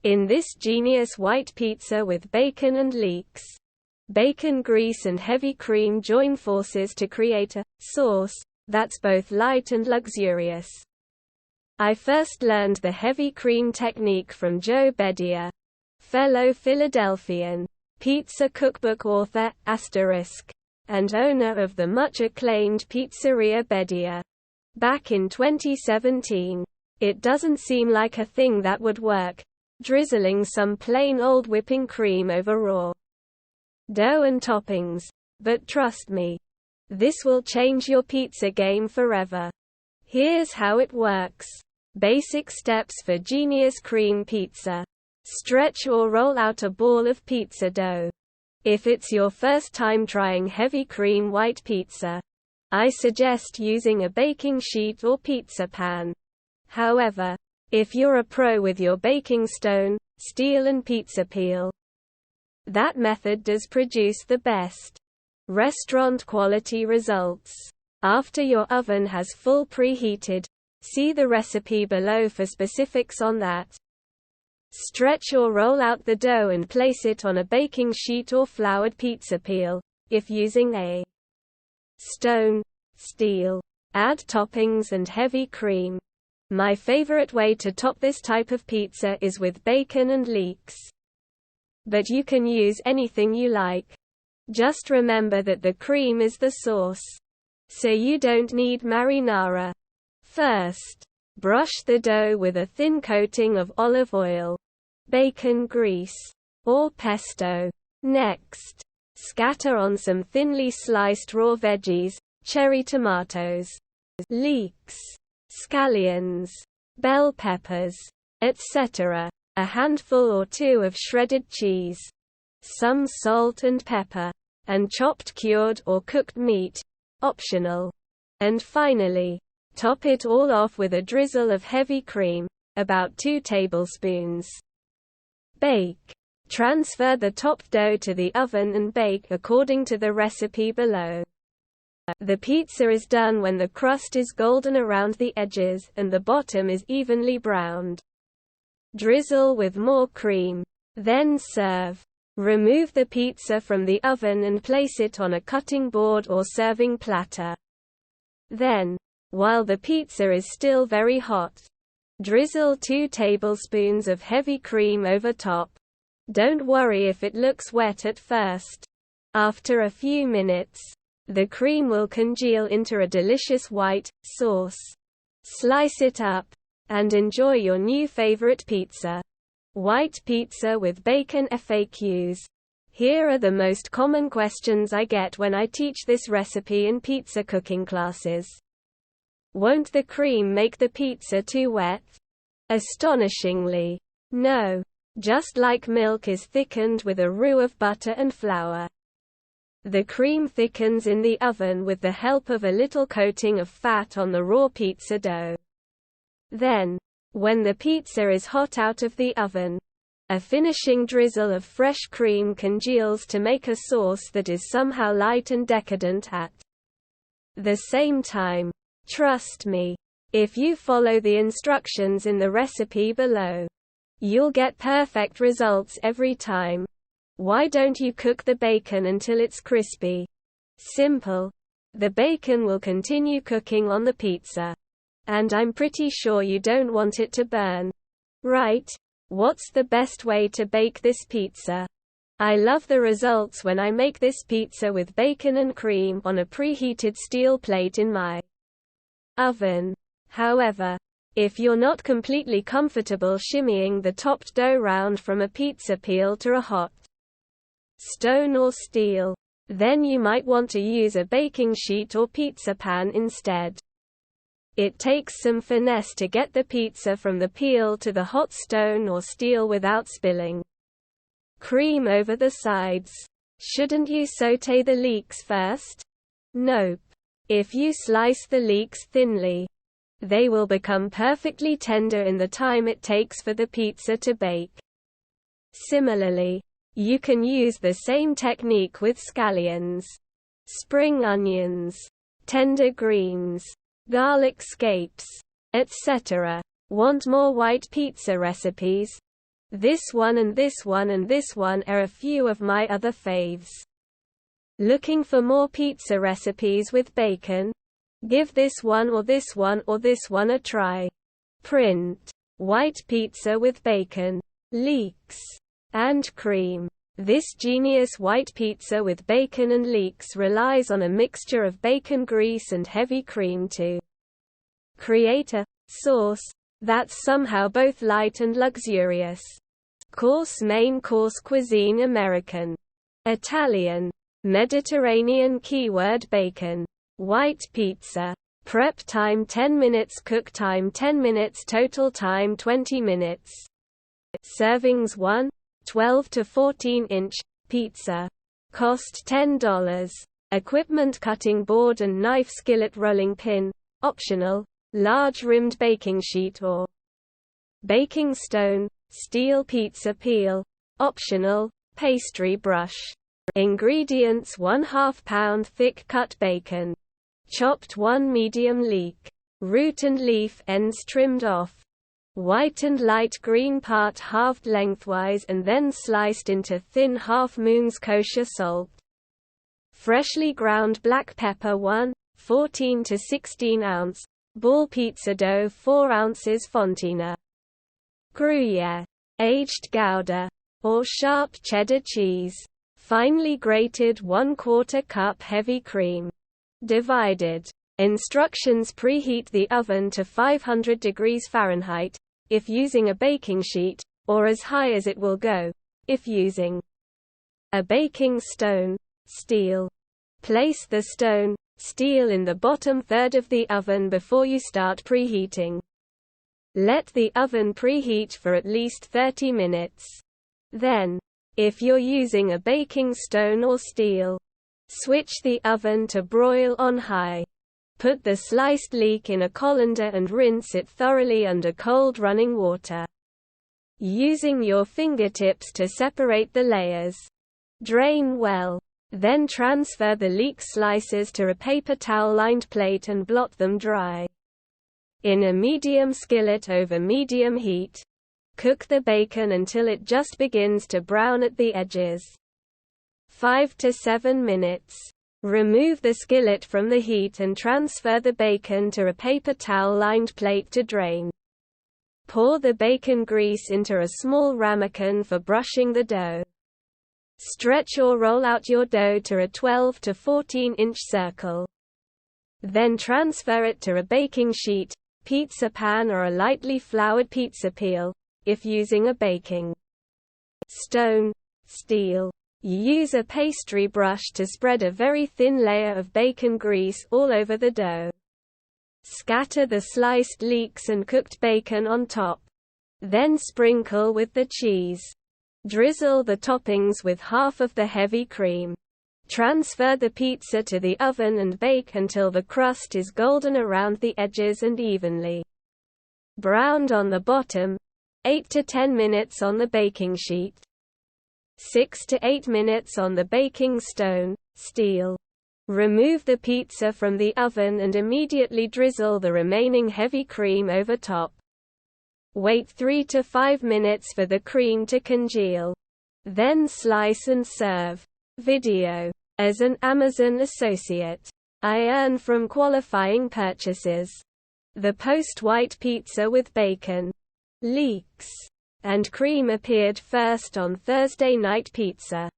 In this genius white pizza with bacon and leeks, bacon grease and heavy cream join forces to create a sauce that's both light and luxurious. I first learned the heavy cream technique from Joe Bedia, fellow Philadelphian pizza cookbook author, and owner of the much-acclaimed Pizzeria Bedia, back in 2017. It doesn't seem like a thing that would work, drizzling some plain old whipping cream over raw dough and toppings, but trust me, this will change your pizza game forever. Here's how it works. Basic steps for genius cream pizza. Stretch or roll out a ball of pizza dough. If it's your first time trying heavy cream white pizza, I suggest using a baking sheet or pizza pan. However, if you're a pro with your baking stone, steel and pizza peel, that method does produce the best restaurant quality results. After your oven has full preheated, see the recipe below for specifics on that. Stretch or roll out the dough and place it on a baking sheet or floured pizza peel, if using a stone, steel. Add toppings and heavy cream. My favorite way to top this type of pizza is with bacon and leeks. But you can use anything you like. Just remember that the cream is the sauce, so you don't need marinara. First, brush the dough with a thin coating of olive oil, bacon grease, or pesto. Next, scatter on some thinly sliced raw veggies, cherry tomatoes, leeks, scallions, bell peppers, etc., a handful or two of shredded cheese, some salt and pepper, and chopped cured or cooked meat, optional. And finally, top it all off with a drizzle of heavy cream, about 2 tablespoons. Bake. Transfer the topped dough to the oven and bake according to the recipe below. The pizza is done when the crust is golden around the edges and the bottom is evenly browned. Drizzle with more cream. Then serve. Remove the pizza from the oven and place it on a cutting board or serving platter. Then, while the pizza is still very hot, drizzle 2 tablespoons of heavy cream over top. Don't worry if it looks wet at first. After a few minutes, the cream will congeal into a delicious white sauce. Slice it up, and enjoy your new favorite pizza. White pizza with bacon FAQs. Here are the most common questions I get when I teach this recipe in pizza cooking classes. Won't the cream make the pizza too wet? Astonishingly, no. Just like milk is thickened with a roux of butter and flour. The cream thickens in the oven with the help of a little coating of fat on the raw pizza dough. Then, when the pizza is hot out of the oven, a finishing drizzle of fresh cream congeals to make a sauce that is somehow light and decadent at the same time. Trust me, if you follow the instructions in the recipe below, you'll get perfect results every time. Why don't you cook the bacon until it's crispy? Simple. The bacon will continue cooking on the pizza. And I'm pretty sure you don't want it to burn. Right? What's the best way to bake this pizza? I love the results when I make this pizza with bacon and cream on a preheated steel plate in my oven. However, if you're not completely comfortable shimmying the topped dough round from a pizza peel to a hot stone or steel, then you might want to use a baking sheet or pizza pan instead. It takes some finesse to get the pizza from the peel to the hot stone or steel without spilling cream over the sides. Shouldn't you sauté the leeks first? Nope. If you slice the leeks thinly, they will become perfectly tender in the time it takes for the pizza to bake. Similarly, you can use the same technique with scallions, spring onions, tender greens, garlic scapes, etc. Want more white pizza recipes? This one and this one and this one are a few of my other faves. Looking for more pizza recipes with bacon? Give this one or this one or this one a try. Print. White pizza with bacon, leeks, and cream. This genius white pizza with bacon and leeks relies on a mixture of bacon grease and heavy cream to create a sauce that's somehow both light and luxurious. Course: main course cuisine: American, Italian, Mediterranean. Keyword: bacon. White pizza. Prep time 10 minutes, cook time 10 minutes, total time 20 minutes. Servings: 1 12 to 14-inch pizza. Cost $10. Equipment: cutting board and knife, skillet, rolling pin optional, large rimmed baking sheet or baking stone, steel pizza peel optional, pastry brush. Ingredients: 1/2 pound thick cut bacon, chopped 1 medium leek, root and leaf ends trimmed off, white and light green part halved lengthwise and then sliced into thin half moons, kosher salt, freshly ground black pepper 1, 14 to 16 ounce, ball pizza dough 4 ounces, fontina, Gruyere, aged Gouda, or sharp cheddar cheese, finely grated 1/4 cup heavy cream. Divided. Instructions: preheat the oven to 500 degrees Fahrenheit, if using a baking sheet, or as high as it will go, if using a baking stone, steel. Place the stone, steel in the bottom third of the oven before you start preheating. Let the oven preheat for at least 30 minutes. Then, if you're using a baking stone or steel, switch the oven to broil on high. Put the sliced leek in a colander and rinse it thoroughly under cold running water, using your fingertips to separate the layers. Drain well. Then transfer the leek slices to a paper towel-lined plate and blot them dry. In a medium skillet over medium heat, cook the bacon until it just begins to brown at the edges. 5 to 7 minutes. Remove the skillet from the heat and transfer the bacon to a paper towel-lined plate to drain. Pour the bacon grease into a small ramekin for brushing the dough. Stretch or roll out your dough to a 12 to 14-inch circle. Then transfer it to a baking sheet, pizza pan or a lightly floured pizza peel, if using a baking stone, steel. Use a pastry brush to spread a very thin layer of bacon grease all over the dough. Scatter the sliced leeks and cooked bacon on top. Then sprinkle with the cheese. Drizzle the toppings with half of the heavy cream. Transfer the pizza to the oven and bake until the crust is golden around the edges and evenly browned on the bottom. 8 to 10 minutes on the baking sheet. 6 to 8 minutes on the baking stone, steel. Remove the pizza from the oven and immediately drizzle the remaining heavy cream over top. Wait 3 to 5 minutes for the cream to congeal. Then slice and serve. Video. As an Amazon associate, I earn from qualifying purchases. The post-white pizza with bacon, leeks, and cream appeared first on Thursday Night Pizza.